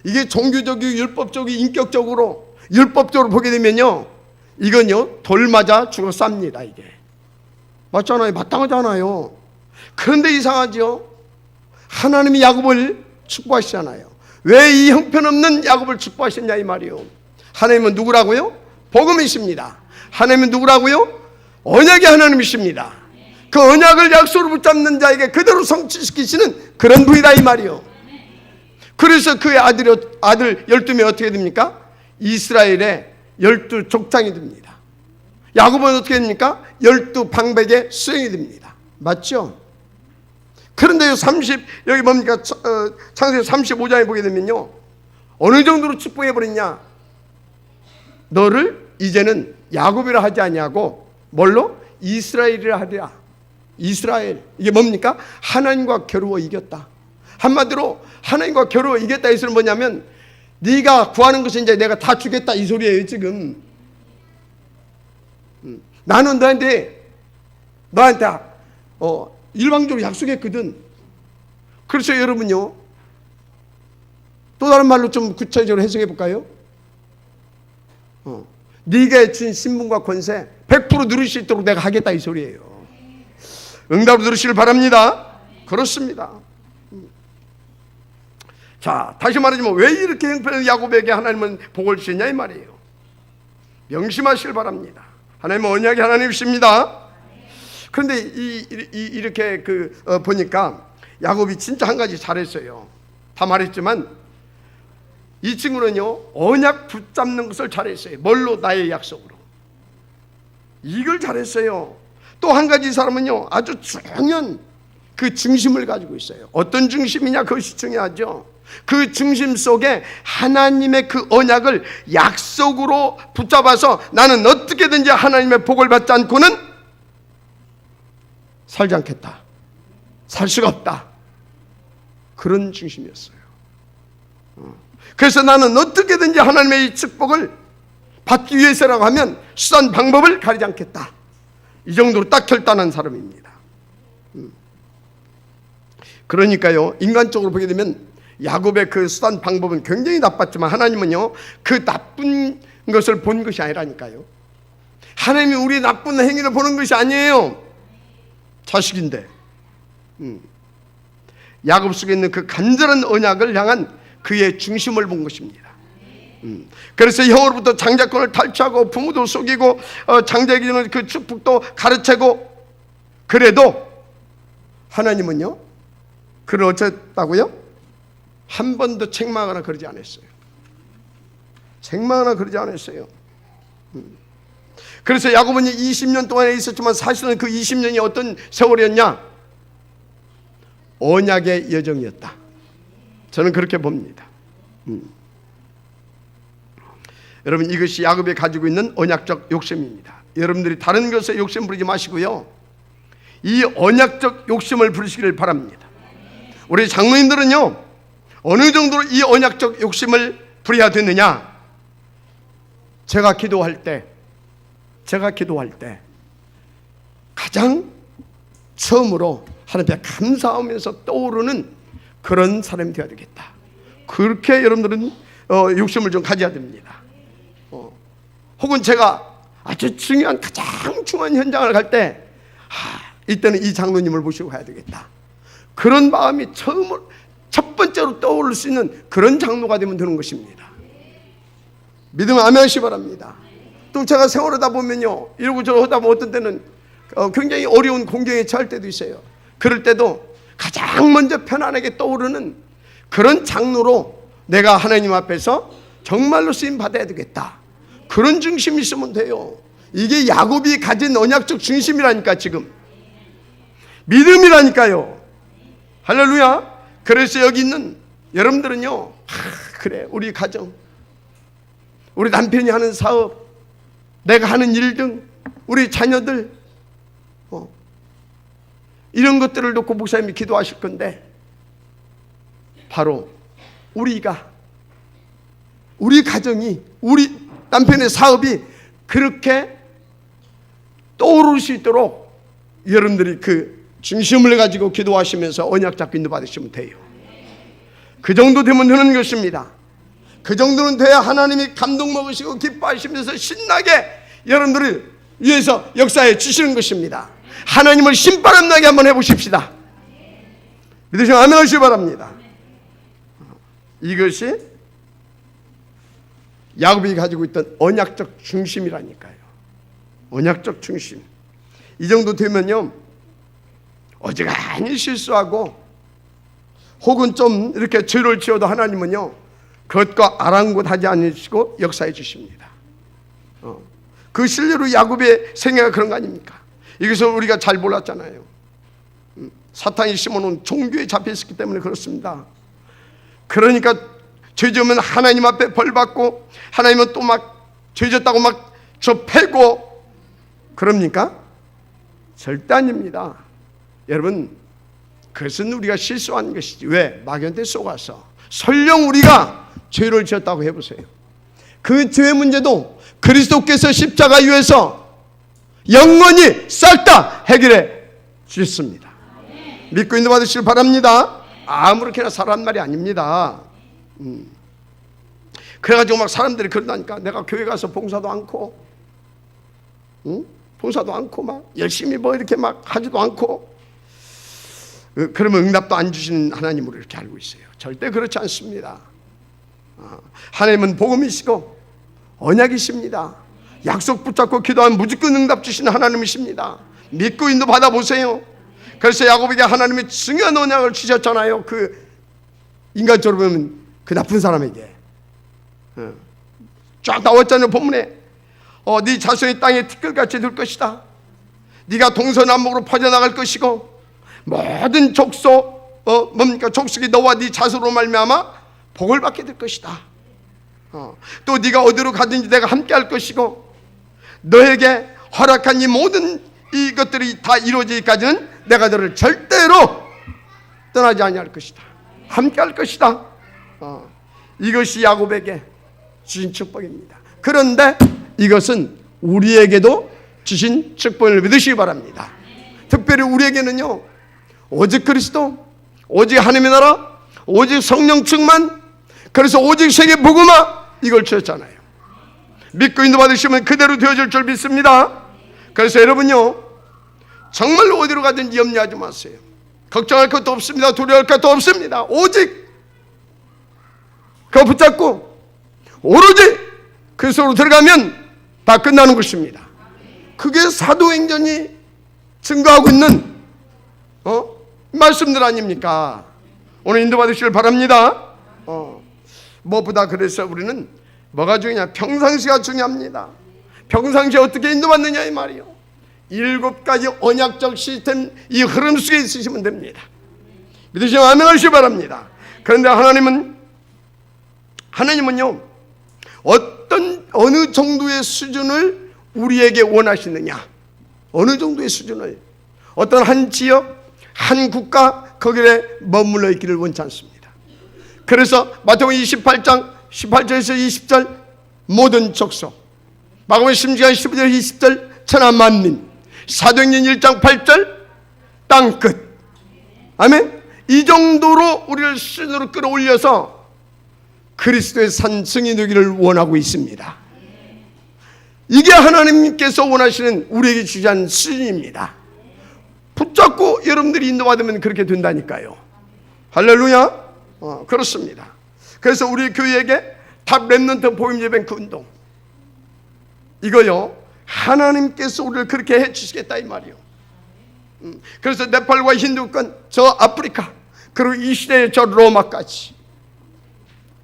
이게 종교적이고 율법적이고 인격적으로 율법적으로 보게 되면요, 이건요 돌 맞아 죽어 쌉니다. 이게 맞잖아요. 마땅하잖아요. 그런데 이상하죠. 하나님이 야곱을 축복하시잖아요. 왜 이 형편없는 야곱을 축복하셨냐 이 말이요. 하나님은 누구라고요? 복음이십니다. 하나님은 누구라고요? 언약의 하나님이십니다. 그 언약을 약속으로 붙잡는 자에게 그대로 성취시키시는 그런 분이다 이 말이요. 그래서 그의 아들 12명이 어떻게 됩니까? 이스라엘의 12족장이 됩니다. 야곱은 어떻게 됩니까? 12방백의 수행이 됩니다. 맞죠? 그런데 여기 뭡니까? 창세기 35장에 보게 되면요, 어느 정도로 축복해버렸냐? 너를 이제는 야곱이라 하지 아니하고 뭘로? 이스라엘이라 하리라. 이스라엘. 이게 뭡니까? 하나님과 겨루어 이겼다. 한마디로 하나님과 겨루어 이겼다. 이 소리는 뭐냐면 네가 구하는 것은 이제 내가 다 주겠다, 이 소리예요 지금. 나는 너한테 일방적으로 약속했거든. 그래서 여러분요, 또 다른 말로 좀 구체적으로 해석해 볼까요? 네가 준 신분과 권세 100% 누릴 수 있도록 내가 하겠다, 이 소리예요. 응답을 들으시길 바랍니다. 그렇습니다. 자, 다시 말하자면 왜 이렇게 형편한 야곱에게 하나님은 복을 주셨냐 이 말이에요. 명심하시길 바랍니다. 하나님은 언약의 하나님이십니다. 그런데 이렇게 보니까 야곱이 진짜 한 가지 잘했어요. 다 말했지만 이 친구는요, 언약 붙잡는 것을 잘했어요. 뭘로? 나의 약속으로. 이걸 잘했어요. 또 한 가지 사람은요, 아주 중요한 그 중심을 가지고 있어요. 어떤 중심이냐, 그것이 중요하죠. 그 중심 속에 하나님의 그 언약을 약속으로 붙잡아서 나는 어떻게든지 하나님의 복을 받지 않고는 살지 않겠다, 살 수가 없다, 그런 중심이었어요. 그래서 나는 어떻게든지 하나님의 이 축복을 받기 위해서라고 하면 수단 방법을 가리지 않겠다, 이 정도로 딱 결단한 사람입니다. 그러니까요, 인간적으로 보게 되면 야곱의 그 수단 방법은 굉장히 나빴지만 하나님은요, 그 나쁜 것을 본 것이 아니라니까요. 하나님이 우리 나쁜 행위를 보는 것이 아니에요. 자식인데 야곱 속에 있는 그 간절한 언약을 향한 그의 중심을 본 것입니다. 그래서 형으로부터 장자권을 탈취하고 부모도 속이고 장자에게 주는 그 축복도 가르치고, 그래도 하나님은요, 그를 어쨌다고요? 한 번도 책망하거나 그러지 않았어요. 책망하거나 그러지 않았어요. 그래서 야곱은 20년 동안에 있었지만 사실은 그 20년이 어떤 세월이었냐? 언약의 여정이었다. 저는 그렇게 봅니다. 여러분, 이것이 야곱이 가지고 있는 언약적 욕심입니다. 여러분들이 다른 것에 욕심 부리지 마시고요, 이 언약적 욕심을 부리시기를 바랍니다. 우리 장로님들은요, 어느 정도로 이 언약적 욕심을 부려야 되느냐? 제가 기도할 때 가장 처음으로 하나님 앞에 감사하면서 떠오르는 그런 사람이 되어야 되겠다. 그렇게 여러분들은 욕심을 좀 가져야 됩니다. 혹은 제가 아주 가장 중요한 현장을 갈 때, 이때는 이 장로님을 모시고 가야 되겠다, 그런 마음이 첫 번째로 떠오를 수 있는 그런 장로가 되면 되는 것입니다. 믿으면 아멘 하시기 바랍니다. 또 제가 생활하다 보면요, 이러고 저러고 하다 보면 어떤 때는 굉장히 어려운 공경에 처할 때도 있어요. 그럴 때도 가장 먼저 편안하게 떠오르는 그런 장로로 내가 하나님 앞에서 정말로 쓰임 받아야 되겠다, 그런 중심이 있으면 돼요. 이게 야곱이 가진 언약적 중심이라니까, 지금 믿음이라니까요. 할렐루야. 그래서 여기 있는 여러분들은요, 그래, 우리 가정, 우리 남편이 하는 사업, 내가 하는 일 등 우리 자녀들, 이런 것들을 놓고 목사님이 기도하실 건데, 바로 우리 가정이, 우리 남편의 사업이 그렇게 떠오를 수 있도록 여러분들이 그 중심을 가지고 기도하시면서 언약 잡고 인도 받으시면 돼요. 그 정도 되면 되는 것입니다. 그 정도는 돼야 하나님이 감동 먹으시고 기뻐하시면서 신나게 여러분들을 위해서 역사해 주시는 것입니다. 하나님을 신바람 나게 한번 해보십시다. 믿으시면 아멘 하시기 바랍니다. 이것이 야곱이 가지고 있던 언약적 중심이라니까요. 언약적 중심. 이 정도 되면요, 어지간히 실수하고 혹은 좀 이렇게 죄를 지어도 하나님은요, 그것과 아랑곳하지 않으시고 역사해 주십니다. 그 실례로 야곱의 생애가 그런 거 아닙니까? 이것을 우리가 잘 몰랐잖아요. 사탄이 심어놓은 종교에 잡혀있었기 때문에 그렇습니다. 그러니까 죄지으면 하나님 앞에 벌받고, 하나님은 또 막 죄졌다고 막 저 패고 그럽니까? 절대 아닙니다. 여러분, 그것은 우리가 실수한 것이지. 왜? 마귀한테 속아서. 설령 우리가 죄를 지었다고 해보세요. 그 죄의 문제도 그리스도께서 십자가 위에서 영원히 싹 다 해결해 주셨습니다. 믿고 인도 받으시길 바랍니다. 아무렇게나 살아란 말이 아닙니다. 그래가지고 막 사람들이 그런다니까. 내가 교회 가서 봉사도 않고, 봉사도 않고 막 열심히 뭐 이렇게 막 하지도 않고, 그러면 응답도 안 주시는 하나님으로 이렇게 알고 있어요. 절대 그렇지 않습니다. 하나님은 복음이시고 언약이십니다. 약속 붙잡고 기도하면 무조건 응답 주시는 하나님이십니다. 믿고 인도 받아보세요. 그래서 야곱에게 하나님이 증언 언약을 주셨잖아요. 그 인간적으로 보면 그 나쁜 사람에게 쫙 나왔잖아요. 본문에 네 자손이 땅에 티끌같이 들 것이다. 네가 동서남북으로 퍼져나갈 것이고 모든 족속 뭡니까? 족속이 너와 네 자손으로 말미암아 복을 받게 될 것이다. 또 네가 어디로 가든지 내가 함께 할 것이고, 너에게 허락한 이 모든 이것들이 다 이루어지기까지는 내가 너를 절대로 떠나지 아니할 것이다. 함께 할 것이다. 이것이 야곱에게 주신 축복입니다. 그런데 이것은 우리에게도 주신 축복을 믿으시기 바랍니다. 특별히 우리에게는요, 오직 그리스도, 오직 하나님의 나라, 오직 성령 충만, 그래서 오직 세계 복음화, 이걸 주셨잖아요. 믿고 인도 받으시면 그대로 되어질 줄 믿습니다. 그래서 여러분요, 정말로 어디로 가든지 염려하지 마세요. 걱정할 것도 없습니다. 두려워할 것도 없습니다. 오직 그거 붙잡고 오로지 그리스도로 들어가면 다 끝나는 것입니다. 그게 사도행전이 증거하고 있는 말씀들 아닙니까? 오늘 인도 받으시길 바랍니다. 무엇보다 그래서 우리는 뭐가 중요냐? 평상시가 중요합니다. 평상시에 어떻게 인도받느냐 이 말이요. 7가지 언약적 시스템, 이 흐름 속에 있으시면 됩니다. 믿으시면 아멘 하시기 바랍니다. 그런데 하나님은요, 어느 정도의 수준을 우리에게 원하시느냐, 어느 정도의 수준을, 어떤 한 지역, 한 국가 거기에 머물러 있기를 원치 않습니다. 그래서 마태복음 28장 18절에서 20절 모든 족속, 마가복음 16장 15절 20절 천하 만민, 사도행전 1장 8절 땅 끝. 아멘. 이 정도로 우리를 수준으로 끌어올려서 그리스도의 산 증인 되기를 원하고 있습니다. 이게 하나님께서 원하시는 우리에게 주시한 수준입니다. 붙잡고 여러분들이 인도받으면 그렇게 된다니까요. 할렐루야. 그렇습니다. 그래서 우리 교회에게 탑 렘넌트 복음 예배 그 운동, 이거요, 하나님께서 우리를 그렇게 해주시겠다 이 말이요. 그래서 네팔과 힌두권, 저 아프리카, 그리고 이 시대의 저 로마까지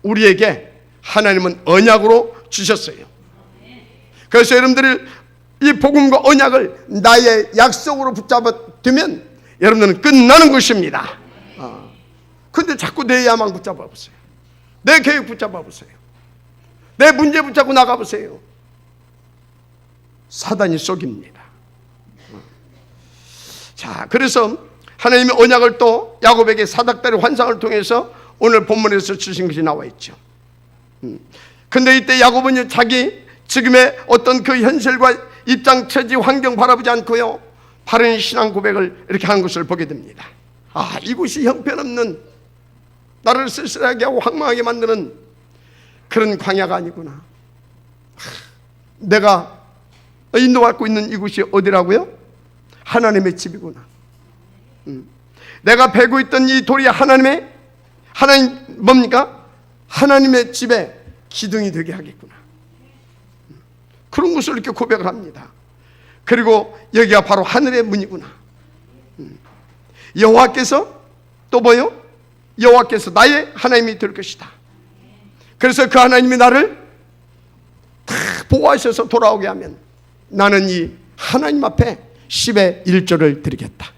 우리에게 하나님은 언약으로 주셨어요. 그래서 여러분들이 이 복음과 언약을 나의 약속으로 붙잡아 두면 여러분들은 끝나는 것입니다. 근데 자꾸 내 야망 붙잡아 보세요. 내 계획 붙잡아 보세요. 내 문제 붙잡고 나가 보세요. 사단이 속입니다. 자, 그래서 하나님의 언약을 또 야곱에게 사닥다리 환상을 통해서 오늘 본문에서 주신 것이 나와 있죠. 근데 이때 야곱은 자기 지금의 어떤 그 현실과 입장, 처지, 환경 바라보지 않고요, 바른 신앙 고백을 이렇게 하는 것을 보게 됩니다. 이곳이 형편없는, 나를 쓸쓸하게 하고 황망하게 만드는 그런 광야가 아니구나. 내가 인도받고 있는 이곳이 어디라고요? 하나님의 집이구나. 내가 베고 있던 이 돌이 하나님 뭡니까? 하나님의 집에 기둥이 되게 하겠구나. 그런 것을 이렇게 고백을 합니다. 그리고 여기가 바로 하늘의 문이구나. 여호와께서 또 뭐요? 여호와께서 나의 하나님이 될 것이다. 그래서 그 하나님이 나를 다 보호하셔서 돌아오게 하면 나는 이 하나님 앞에 10의 1조를 드리겠다.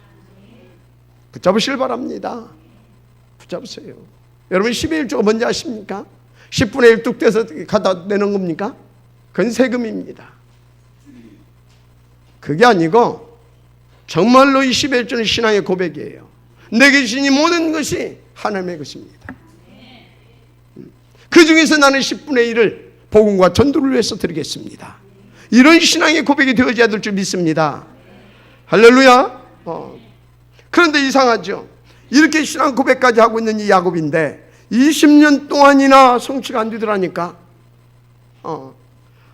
붙잡으시길 바랍니다. 붙잡으세요. 여러분 10의 1조가 뭔지 아십니까? 10분의 1 뚝 떼서 갖다 내는 겁니까? 그건 세금입니다. 그게 아니고 정말로 이 10의 1조는 신앙의 고백이에요. 내게 주신 이 모든 것이 하나님의 것입니다. 그 중에서 나는 10분의 1을 복음과 전도를 위해서 드리겠습니다. 이런 신앙의 고백이 되어져야 될 줄 믿습니다. 할렐루야. 그런데 이상하죠. 이렇게 신앙 고백까지 하고 있는 이 야곱인데 20년 동안이나 성취가 안 되더라니까.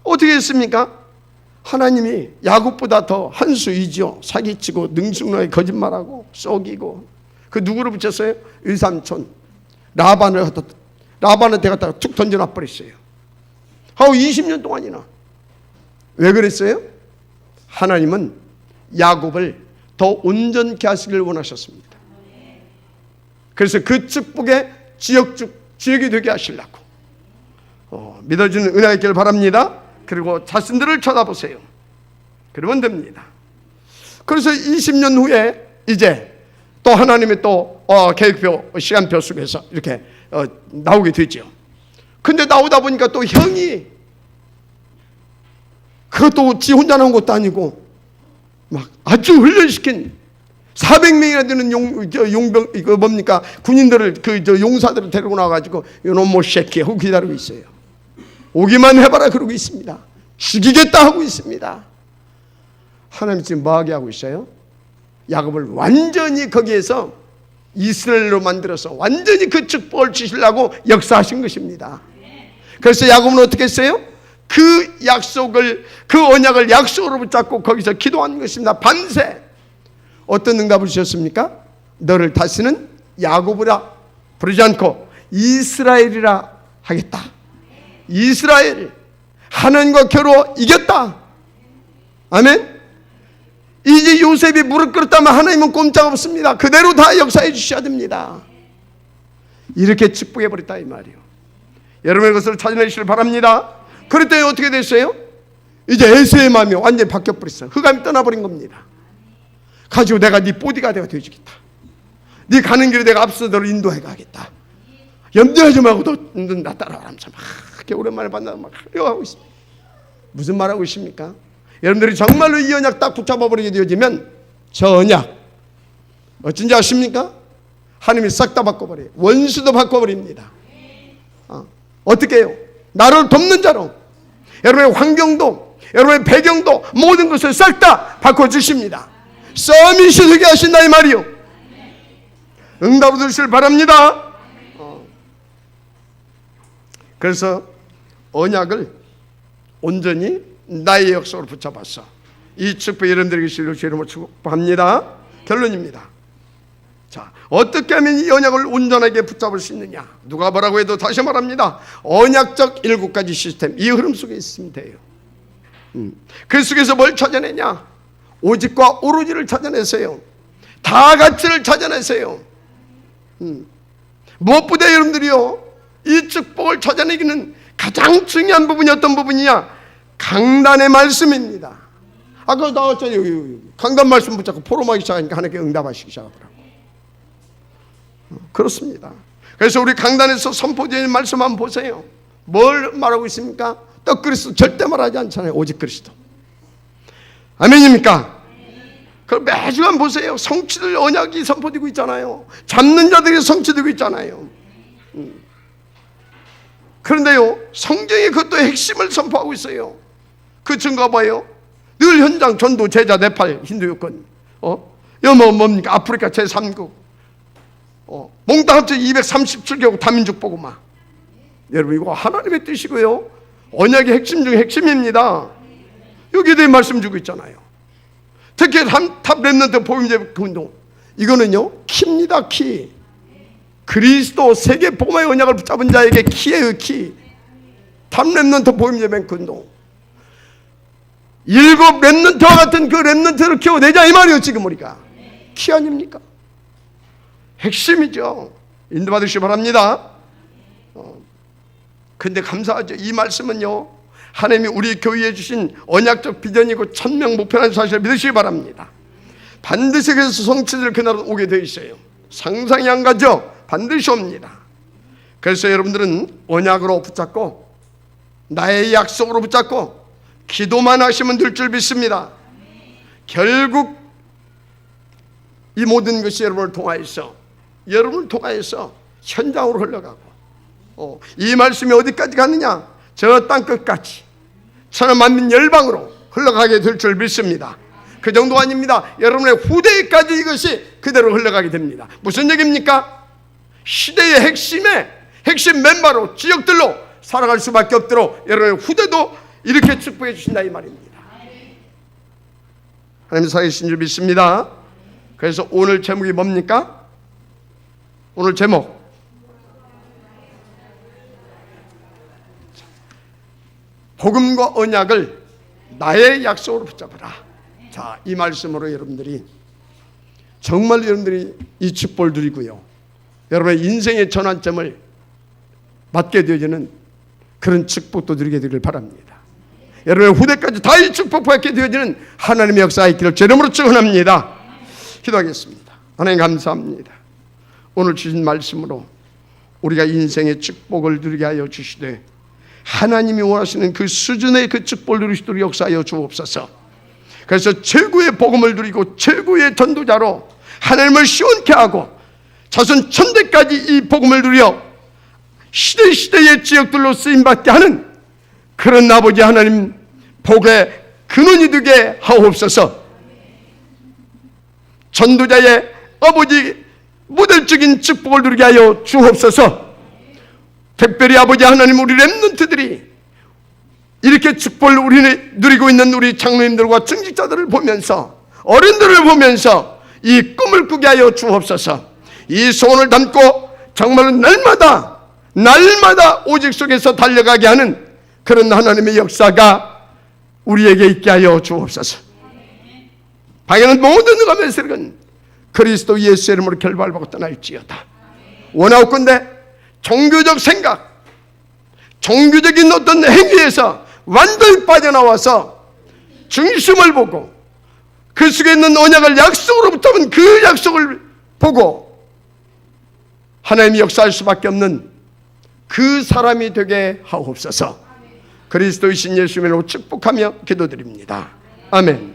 어떻게 했습니까? 하나님이 야곱보다 더 한 수 이죠. 사기치고 능숙하게 거짓말하고 속이고. 그 누구를 붙였어요? 의삼촌 라반한테 갖다가 툭 던져놔 버렸어요. 하고 20년 동안이나. 왜 그랬어요? 하나님은 야곱을 더 온전케 하시기를 원하셨습니다. 그래서 그 축복의 지역이 되게 하시려고. 믿어주는 은혜가 있기를 바랍니다. 그리고 자신들을 쳐다보세요. 그러면 됩니다. 그래서 20년 후에 이제 또 하나님의 또 계획표, 시간표 속에서 이렇게 나오게 되죠. 근데 나오다 보니까 또 형이, 그것도 지 혼자 나온 것도 아니고 막 아주 훈련시킨 400명이나 되는 용병, 이거 뭡니까? 군인들을, 용사들을 데리고 나와가지고 요놈 새끼 하고 기다리고 있어요. 오기만 해봐라 그러고 있습니다. 죽이겠다 하고 있습니다. 하나님 지금 뭐하게 하고 있어요? 야곱을 완전히 거기에서 이스라엘로 만들어서 완전히 그 축복을 주시려고 역사하신 것입니다. 그래서 야곱은 어떻게 했어요? 그 약속을, 그 언약을 약속으로 붙잡고 거기서 기도한 것입니다. 밤새. 어떤 응답을 주셨습니까? 너를 다시는 야곱이라 부르지 않고 이스라엘이라 하겠다. 이스라엘, 하나님과 겨루 이겼다. 아멘. 이제 요셉이 무릎 꿇었다면 하나님은 꼼짝없습니다. 그대로 다 역사해 주셔야 됩니다. 이렇게 축복해 버렸다 이 말이에요. 여러분의 것을 찾아내시길 바랍니다. 그랬더니 어떻게 됐어요? 이제 에서의 마음이 완전히 바뀌어버렸어요. 흑암이 떠나버린 겁니다. 가지고 내가 네 보디가드가 되어주겠다. 네 가는 길에 내가 앞서 너를 인도해 가겠다. 염려하지 말고 나 따라가면서 막 오랜만에 만나서 막 하고 있습니다. 무슨 말하고 있습니까? 여러분들이 정말로 이 언약 딱 붙잡아버리게 되어지면 저 언약 어쩐지 아십니까? 하나님이 싹 다 바꿔버려요. 원수도 바꿔버립니다. 어떻게 해요? 나를 돕는 자로 여러분의 환경도, 여러분의 배경도, 모든 것을 싹 다 바꿔주십니다. 서밋이 되게 하신다 이 말이요. 응답을 주시길 바랍니다. 그래서 언약을 온전히 나의 역사로 붙잡았어. 이 축복 여러분들에게 주님으로 축복합니다. 결론입니다. 자, 어떻게 하면 이 언약을 온전하게 붙잡을 수 있느냐? 누가 뭐라고 해도 다시 말합니다. 언약적 7가지 시스템, 이 흐름 속에 있으면 돼요. 그 속에서 뭘 찾아내냐? 오직과 오로지를 찾아내세요. 다 가치를 찾아내세요. 무엇보다 여러분들이요, 이 축복을 찾아내기는 가장 중요한 부분이 어떤 부분이냐? 강단의 말씀입니다. 아까 나왔잖아요. 여기 강단 말씀 붙잡고 포럼하기 시작하니까 하나님께 응답하시기 시작하더라고요. 그렇습니다. 그래서 우리 강단에서 선포되는 말씀 한번 보세요. 뭘 말하고 있습니까? 떡 그리스도 절대 말하지 않잖아요. 오직 그리스도. 아멘입니까? 그럼 매주간 보세요. 성취될 언약이 선포되고 있잖아요. 잡는 자들이 성취되고 있잖아요. 그런데요, 성경이 그것도 핵심을 선포하고 있어요. 그 증거가 뭐예요? 늘 현장 전도 제자 네팔 힌두 유권, 뭡니까? 아프리카 제3국, 몽땅 합쳐 237개국 다민족 복음화. 여러분 이거 하나님의 뜻이고요, 언약의 핵심 중에 핵심입니다. 여기에 대해 말씀 주고 있잖아요. 특히 탑 렘넌트 복음제 운동, 이거는요 키입니다. 키. 그리스도 세계 복음의 언약을 붙잡은 자에게 키예요. 키. 탑 렘넌트 복음제 뱅크 운동, 7 렘넌트와 같은 그 렘넌트를 키워내자 이 말이에요. 지금 우리가 키 아닙니까? 핵심이죠. 인도받으시기 바랍니다. 근데 감사하죠. 이 말씀은요, 하나님이 우리 교회에 주신 언약적 비전이고 천명 목표라는 사실을 믿으시기 바랍니다. 반드시 그래서 성취될 그날은 오게 되어 있어요. 상상이 안 가죠? 반드시 옵니다. 그래서 여러분들은 언약으로 붙잡고 나의 약속으로 붙잡고 기도만 하시면 될 줄 믿습니다. 결국 이 모든 것이 여러분을 통하여서 현장으로 흘러가고, 이 말씀이 어디까지 가느냐? 저 땅끝까지 천하 만민 열방으로 흘러가게 될 줄 믿습니다. 그 정도 아닙니다. 여러분의 후대까지 이것이 그대로 흘러가게 됩니다. 무슨 얘기입니까? 시대의 핵심 멤버로 지역들로 살아갈 수밖에 없도록 여러분의 후대도 이렇게 축복해 주신다 이 말입니다. 하나님 살아계신 줄 믿습니다. 그래서 오늘 제목이 뭡니까? 오늘 제목 복음과 언약을 나의 약속으로 붙잡아라. 자, 이 말씀으로 여러분들이 정말 여러분들이 이 축복을 누리고요, 여러분의 인생의 전환점을 맞게 되어지는 그런 축복도 누리게 되길 바랍니다. 여러분의 후대까지 다 이 축복 받게 되어지는 하나님의 역사가 있기를 제 이름으로 축원합니다. 기도하겠습니다. 하나님 감사합니다. 오늘 주신 말씀으로 우리가 인생의 축복을 누리게 하여 주시되 하나님이 원하시는 그 수준의 그 축복을 누리시도록 역사하여 주옵소서. 그래서 최고의 복음을 누리고 최고의 전도자로 하나님을 시원케 하고 자손 천대까지 이 복음을 누려 시대시대의 지역들로 쓰임받게 하는 그런 아버지 하나님 복의 근원이 되게 하옵소서. 전도자의 아버지 모델적인 축복을 누리게 하여 주옵소서. 특별히 아버지 하나님 우리 렘넌트들이 이렇게 축복을 우리 누리고 있는 우리 장로님들과 증직자들을 보면서 어른들을 보면서 이 꿈을 꾸게 하여 주옵소서. 이 소원을 담고 정말 날마다 오직 속에서 달려가게 하는 그런 하나님의 역사가 우리에게 있게 하여 주옵소서. 방해는 모든 가면서는 그리스도 예수의 이름으로 결박을 떠날지어다. 원하옵건대 종교적 생각, 종교적인 어떤 행위에서 완전히 빠져나와서 중심을 보고 그 속에 있는 언약을 약속으로 붙잡은 그 약속을 보고 하나님이 역사할 수밖에 없는 그 사람이 되게 하옵소서. 그리스도이신 예수님으로 축복하며 기도드립니다. 아멘.